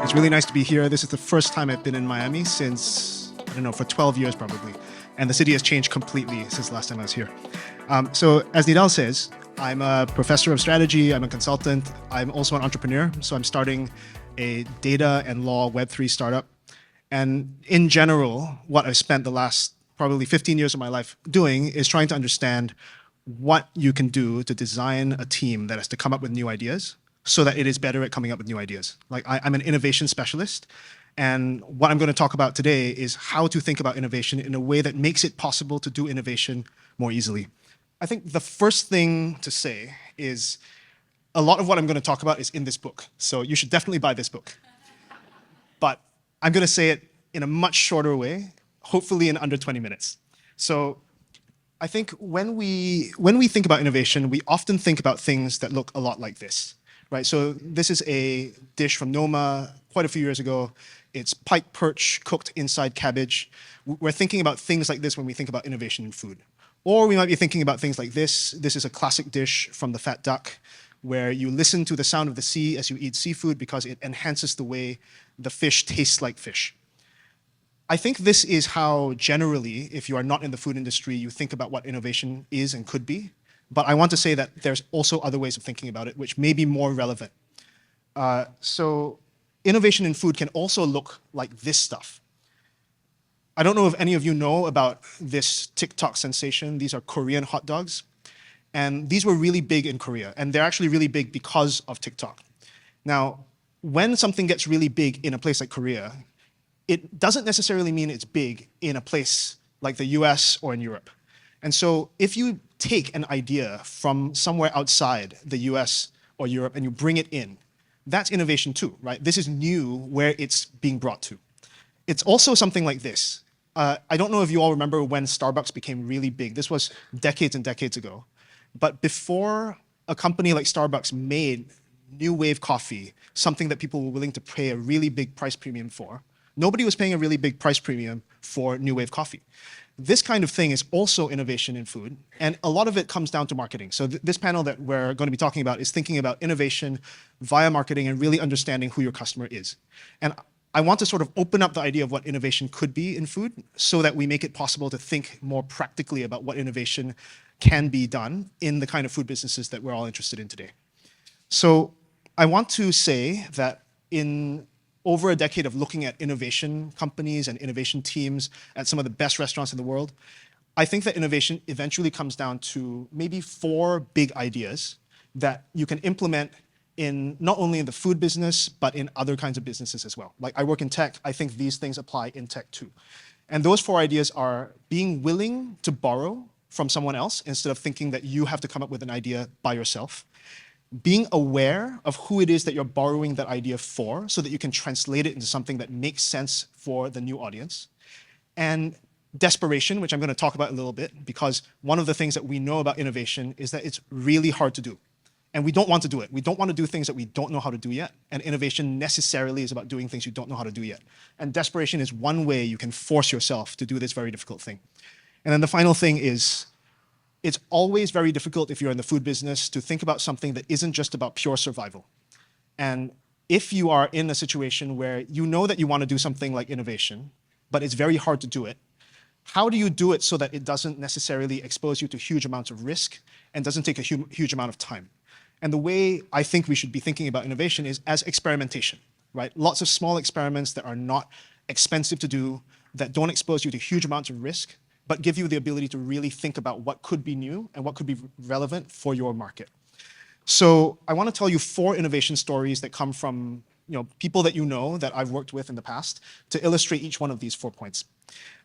It's really nice to be here. This is the first time I've been in Miami since, I don't know, for 12 years probably. And the city has changed completely since the last time I was here. So as Nidal says, I'm a professor of strategy, I'm a consultant, I'm also an entrepreneur. So I'm starting a data and law Web3 startup. And in general, what I've spent the last probably 15 years of my life doing is trying to understand what you can do to design a team that has to come up with new ideas so that it is better at coming up with new ideas. Like I'm an innovation specialist, and what I'm going to talk about today is how to think about innovation in a way that makes it possible to do innovation more easily. I think the first thing to say is a lot of what I'm going to talk about is in this book, so you should definitely buy this book. But I'm going to say it in a much shorter way, hopefully in under 20 minutes. So I think when we think about innovation, we often think about things that look a lot like this. Right, so this is a dish from Noma quite a few years ago. It's pike perch cooked inside cabbage. We're thinking about things like this when we think about innovation in food. Or we might be thinking about things like this. This is a classic dish from the Fat Duck, where you listen to the sound of the sea as you eat seafood because it enhances the way the fish tastes like fish. I think this is how generally, if you are not in the food industry, you think about what innovation is and could be. But I want to say that there's also other ways of thinking about it, which may be more relevant. So innovation in food can also look like this stuff. I don't know if any of you know about this TikTok sensation. These are Korean hot dogs. And these were really big in Korea. And they're actually really big because of TikTok. Now, when something gets really big in a place like Korea, it doesn't necessarily mean it's big in a place like the US or in Europe. And so if you take an idea from somewhere outside the US or Europe and you bring it in, that's innovation too, right? This is new where it's being brought to. It's also something like this. I don't know if you all remember when Starbucks became really big. This was decades and decades ago. But before a company like Starbucks made new wave coffee, something that people were willing to pay a really big price premium for, nobody was paying a really big price premium for new wave coffee. This kind of thing is also innovation in food, and a lot of it comes down to marketing. So this panel that we're going to be talking about is thinking about innovation via marketing and really understanding who your customer is. And I want to sort of open up the idea of what innovation could be in food so that we make it possible to think more practically about what innovation can be done in the kind of food businesses that we're all interested in today. So I want to say that in over a decade of looking at innovation companies and innovation teams at some of the best restaurants in the world, I think that innovation eventually comes down to maybe 4 big ideas that you can implement in not only in the food business, but in other kinds of businesses as well. Like I work in tech, I think these things apply in tech too. And those 4 ideas are being willing to borrow from someone else instead of thinking that you have to come up with an idea by yourself. Being aware of who it is that you're borrowing that idea for so that you can translate it into something that makes sense for the new audience. And desperation, which I'm going to talk about a little bit, because one of the things that we know about innovation is that it's really hard to do. And we don't want to do it. We don't want to do things that we don't know how to do yet. And innovation necessarily is about doing things you don't know how to do yet. And desperation is one way you can force yourself to do this very difficult thing. And then the final thing is, it's always very difficult if you're in the food business to think about something that isn't just about pure survival. And if you are in a situation where you know that you want to do something like innovation, but it's very hard to do it, how do you do it so that it doesn't necessarily expose you to huge amounts of risk and doesn't take a huge amount of time? And the way I think we should be thinking about innovation is as experimentation, right? Lots of small experiments that are not expensive to do, that don't expose you to huge amounts of risk, but give you the ability to really think about what could be new and what could be relevant for your market. So I want to tell you 4 innovation stories that come from people that you know that I've worked with in the past to illustrate each one of these 4 points.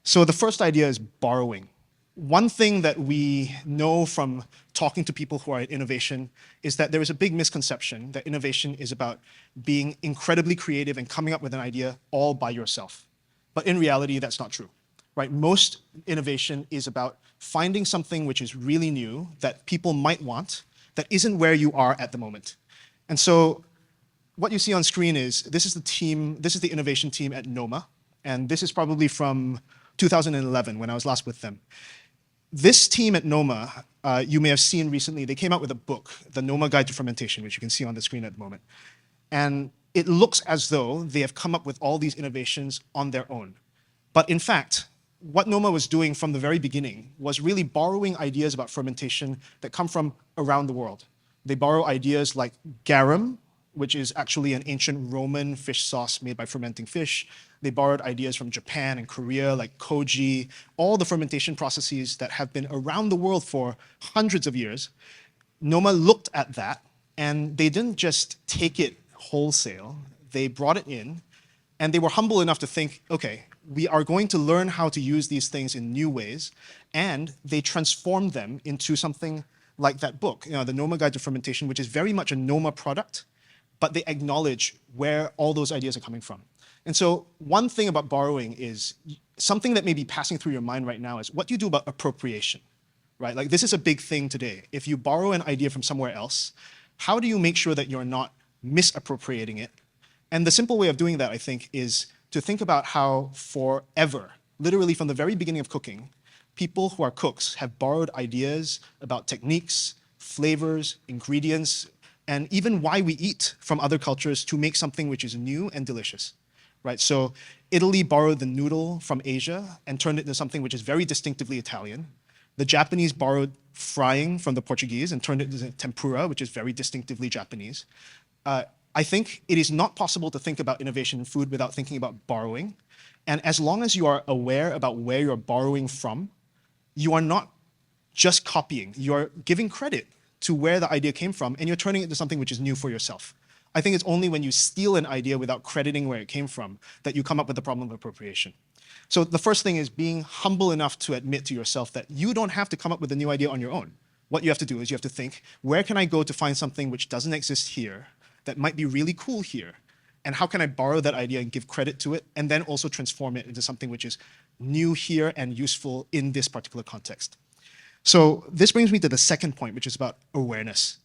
So the first idea is borrowing. One thing that we know from talking to people who are in innovation is that there is a big misconception that innovation is about being incredibly creative and coming up with an idea all by yourself. But in reality, that's not true. Right? Most innovation is about finding something which is really new that people might want that isn't where you are at the moment. And so what you see on screen is this is the innovation team at Noma, and this is probably from 2011 when I was last with them. This team at Noma, you may have seen recently, they came out with a book, The Noma Guide to Fermentation, which you can see on the screen at the moment. And it looks as though they have come up with all these innovations on their own. But in fact, what Noma was doing from the very beginning was really borrowing ideas about fermentation that come from around the world. They borrow ideas like garum, which is actually an ancient Roman fish sauce made by fermenting fish. They borrowed ideas from Japan and Korea, like koji, all the fermentation processes that have been around the world for hundreds of years. Noma looked at that, and they didn't just take it wholesale. They brought it in, and they were humble enough to think, okay, we are going to learn how to use these things in new ways, and they transformed them into something like that book, the Noma Guide to Fermentation, which is very much a Noma product, but they acknowledge where all those ideas are coming from. And so one thing about borrowing is something that may be passing through your mind right now is what do you do about appropriation, right? Like this is a big thing today. If you borrow an idea from somewhere else, how do you make sure that you're not misappropriating it? And the simple way of doing that, I think, is to think about how forever, literally from the very beginning of cooking, people who are cooks have borrowed ideas about techniques, flavors, ingredients, and even why we eat from other cultures to make something which is new and delicious, right? So Italy borrowed the noodle from Asia and turned it into something which is very distinctively Italian. The Japanese borrowed frying from the Portuguese and turned it into tempura, which is very distinctively Japanese. I think it is not possible to think about innovation in food without thinking about borrowing. And as long as you are aware about where you're borrowing from, you are not just copying, you're giving credit to where the idea came from, and you're turning it into something which is new for yourself. I think it's only when you steal an idea without crediting where it came from that you come up with the problem of appropriation. So the first thing is being humble enough to admit to yourself that you don't have to come up with a new idea on your own. What you have to do is you have to think, where can I go to find something which doesn't exist here that might be really cool here? And how can I borrow that idea and give credit to it, and then also transform it into something which is new here and useful in this particular context? So this brings me to the second point, which is about awareness.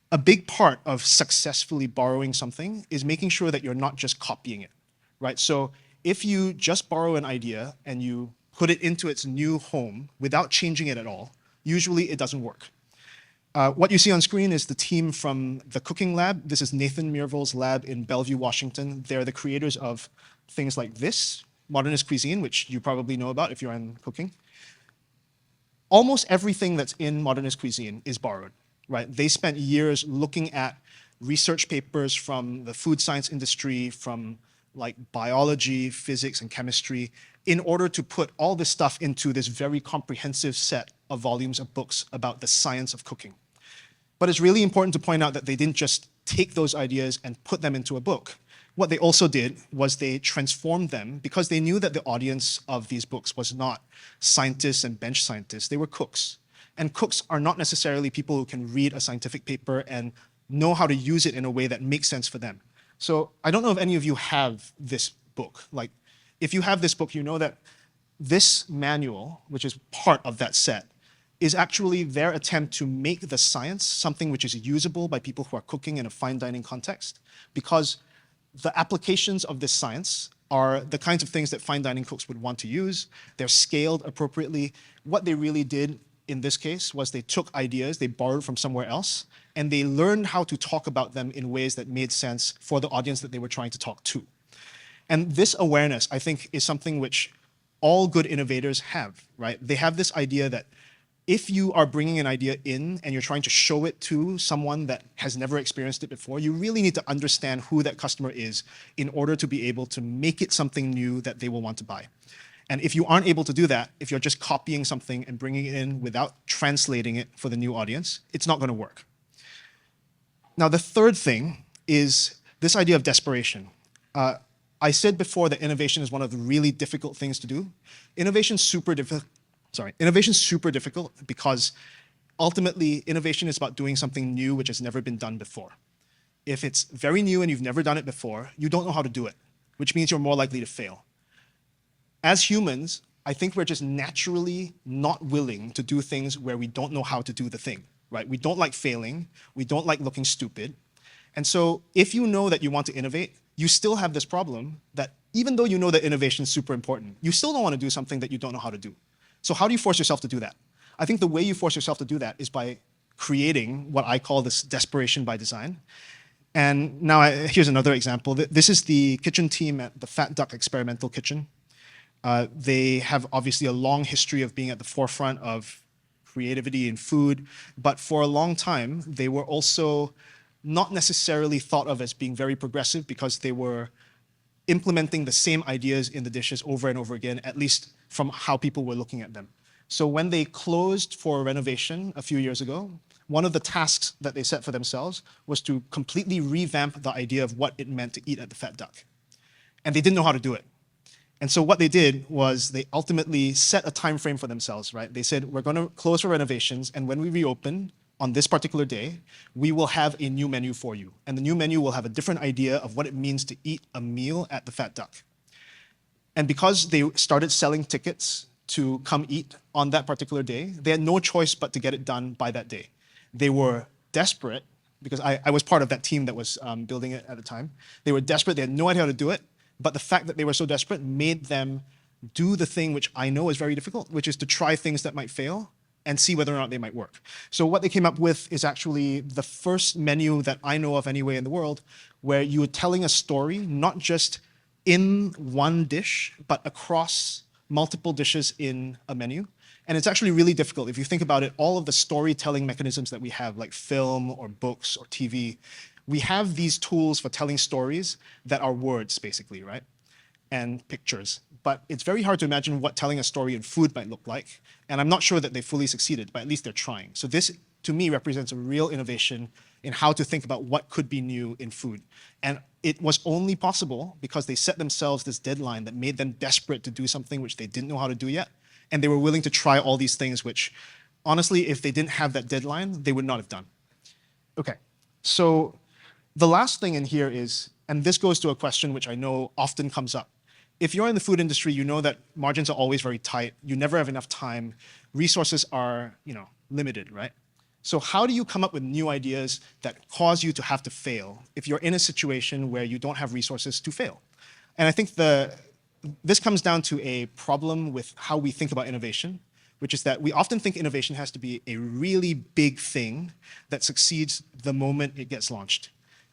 A big part of successfully borrowing something is making sure that you're not just copying it, right? So if you just borrow an idea and you put it into its new home without changing it at all, usually it doesn't work. What you see on screen is the team from the cooking lab. This is Nathan Myhrvold's lab in Bellevue, Washington. They're the creators of things like this, modernist cuisine, which you probably know about if you're in cooking. Almost everything that's in modernist cuisine is borrowed, right? They spent years looking at research papers from the food science industry, from like biology, physics, and chemistry, in order to put all this stuff into this very comprehensive set of volumes of books about the science of cooking. But it's really important to point out that they didn't just take those ideas and put them into a book. What they also did was they transformed them because they knew that the audience of these books was not scientists and bench scientists, they were cooks. And cooks are not necessarily people who can read a scientific paper and know how to use it in a way that makes sense for them. So I don't know if any of you have this book. Like, if you have this book, you know that this manual, which is part of that set, is actually their attempt to make the science something which is usable by people who are cooking in a fine dining context, because the applications of this science are the kinds of things that fine dining cooks would want to use. They're scaled appropriately. What they really did in this case was they took ideas they borrowed from somewhere else, and they learned how to talk about them in ways that made sense for the audience that they were trying to talk to. And this awareness, I think, is something which all good innovators have, right? They have this idea that if you are bringing an idea in and you're trying to show it to someone that has never experienced it before, you really need to understand who that customer is in order to be able to make it something new that they will want to buy. And if you aren't able to do that, if you're just copying something and bringing it in without translating it for the new audience, it's not going to work. Now, the third thing is this idea of desperation. I said before that innovation is one of the really difficult things to do. Innovation's super difficult because ultimately innovation is about doing something new which has never been done before. If it's very new and you've never done it before, you don't know how to do it, which means you're more likely to fail. As humans, I think we're just naturally not willing to do things where we don't know how to do the thing, right? We don't like failing. We don't like looking stupid. And so if you know that you want to innovate, you still have this problem that even though you know that innovation is super important, you still don't want to do something that you don't know how to do. So how do you force yourself to do that? I think the way you force yourself to do that is by creating what I call this desperation by design. And now here's another example. This is the kitchen team at the Fat Duck Experimental Kitchen. They have obviously a long history of being at the forefront of creativity in food, but for a long time, they were also not necessarily thought of as being very progressive because they were implementing the same ideas in the dishes over and over again, at least from how people were looking at them. So when they closed for renovation a few years ago, one of the tasks that they set for themselves was to completely revamp the idea of what it meant to eat at the Fat Duck. And they didn't know how to do it. And so what they did was they ultimately set a time frame for themselves, right? They said, we're going to close for renovations, and when we reopen on this particular day, we will have a new menu for you. And the new menu will have a different idea of what it means to eat a meal at the Fat Duck. And because they started selling tickets to come eat on that particular day, they had no choice but to get it done by that day. They were desperate, because I was part of that team that was building it at the time. They were desperate, they had no idea how to do it, but the fact that they were so desperate made them do the thing which I know is very difficult, which is to try things that might fail and see whether or not they might work. So what they came up with is actually the first menu that I know of anyway in the world, where you were telling a story, not just in one dish, but across multiple dishes in a menu. And it's actually really difficult. If you think about it, all of the storytelling mechanisms that we have, like film or books or TV, we have these tools for telling stories that are words, basically, right? And pictures. But it's very hard to imagine what telling a story in food might look like. And I'm not sure that they fully succeeded, but at least they're trying. So this, to me, represents a real innovation in how to think about what could be new in food. And it was only possible because they set themselves this deadline that made them desperate to do something which they didn't know how to do yet. And they were willing to try all these things which, honestly, if they didn't have that deadline, they would not have done. Okay, so the last thing in here is, and this goes to a question which I know often comes up. If you're in the food industry, you know that margins are always very tight. You never have enough time. Resources are, limited, right? So how do you come up with new ideas that cause you to have to fail if you're in a situation where you don't have resources to fail? And I think this comes down to a problem with how we think about innovation, which is that we often think innovation has to be a really big thing that succeeds the moment it gets launched.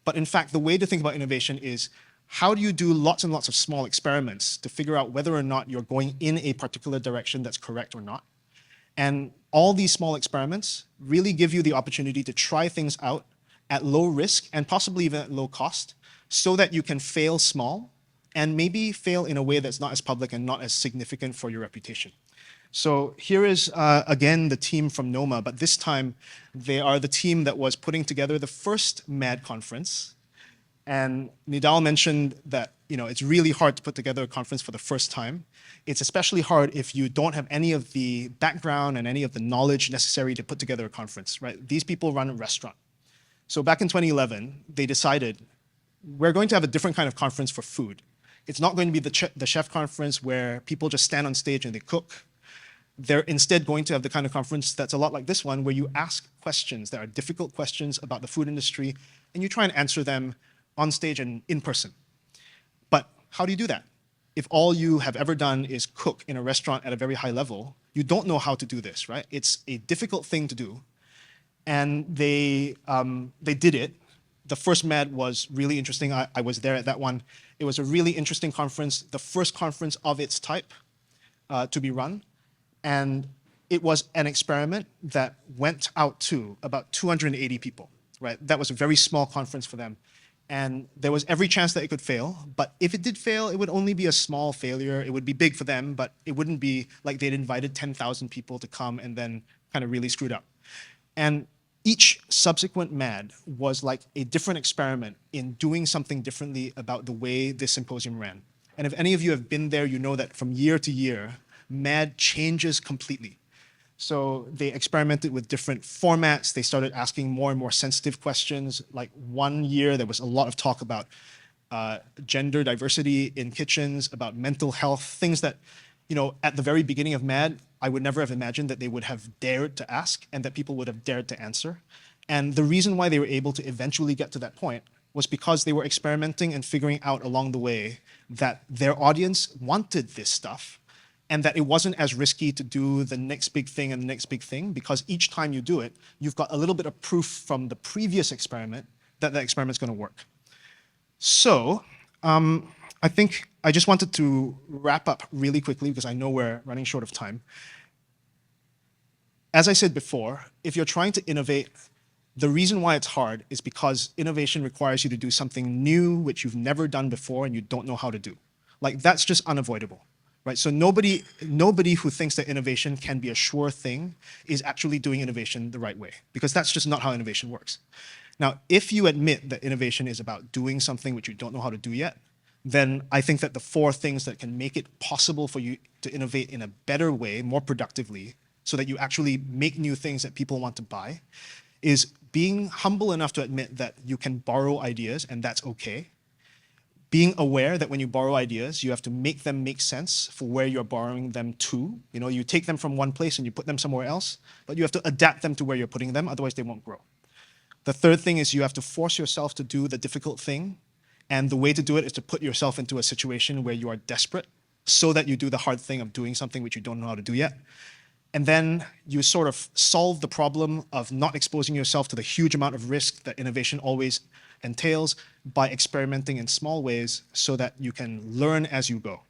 But in fact, the way to think about innovation is, how do you do lots and lots of small experiments to figure out whether or not you're going in a particular direction that's correct or not? And all these small experiments really give you the opportunity to try things out at low risk and possibly even at low cost, so that you can fail small and maybe fail in a way that's not as public and not as significant for your reputation. So here is, again, the team from NOMA, but this time they are the team that was putting together the first MAD conference. And Nidal mentioned that it's really hard to put together a conference for the first time. It's especially hard if you don't have any of the background and any of the knowledge necessary to put together a conference, right? These people run a restaurant. So back in 2011, they decided, we're going to have a different kind of conference for food. It's not going to be the chef conference where people just stand on stage and they cook. They're instead going to have the kind of conference that's a lot like this one, where you ask questions that are difficult questions about the food industry, and you try and answer them on stage and in person. But how do you do that? If all you have ever done is cook in a restaurant at a very high level, you don't know how to do this, right? It's a difficult thing to do. And they did it. The first MAD was really interesting. I was there at that one. It was a really interesting conference, the first conference of its type to be run. And it was an experiment that went out to about 280 people, right? That was a very small conference for them. And there was every chance that it could fail. But if it did fail, it would only be a small failure. It would be big for them, but it wouldn't be like they'd invited 10,000 people to come and then kind of really screwed up. And each subsequent MAD was like a different experiment in doing something differently about the way this symposium ran. And if any of you have been there, you know that from year to year, MAD changes completely. So they experimented with different formats. They started asking more and more sensitive questions. Like one year, there was a lot of talk about gender diversity in kitchens, about mental health, things that, at the very beginning of MAD, I would never have imagined that they would have dared to ask and that people would have dared to answer. And the reason why they were able to eventually get to that point was because they were experimenting and figuring out along the way that their audience wanted this stuff. and that it wasn't as risky to do the next big thing and the next big thing, because each time you do it, you've got a little bit of proof from the previous experiment that the experiment's going to work. So I think I just wanted to wrap up really quickly because I know we're running short of time. As I said before, if you're trying to innovate, the reason why it's hard is because innovation requires you to do something new which you've never done before and you don't know how to do. Like, that's just unavoidable, right? So nobody who thinks that innovation can be a sure thing is actually doing innovation the right way, because that's just not how innovation works. Now, if you admit that innovation is about doing something which you don't know how to do yet, then I think that the 4 things that can make it possible for you to innovate in a better way, more productively, so that you actually make new things that people want to buy, is being humble enough to admit that you can borrow ideas and that's okay. Being aware that when you borrow ideas, you have to make them make sense for where you're borrowing them to. You know, you take them from one place and you put them somewhere else, but you have to adapt them to where you're putting them, otherwise they won't grow. The third thing is you have to force yourself to do the difficult thing, and the way to do it is to put yourself into a situation where you are desperate so that you do the hard thing of doing something which you don't know how to do yet. And then you sort of solve the problem of not exposing yourself to the huge amount of risk that innovation always entails by experimenting in small ways so that you can learn as you go.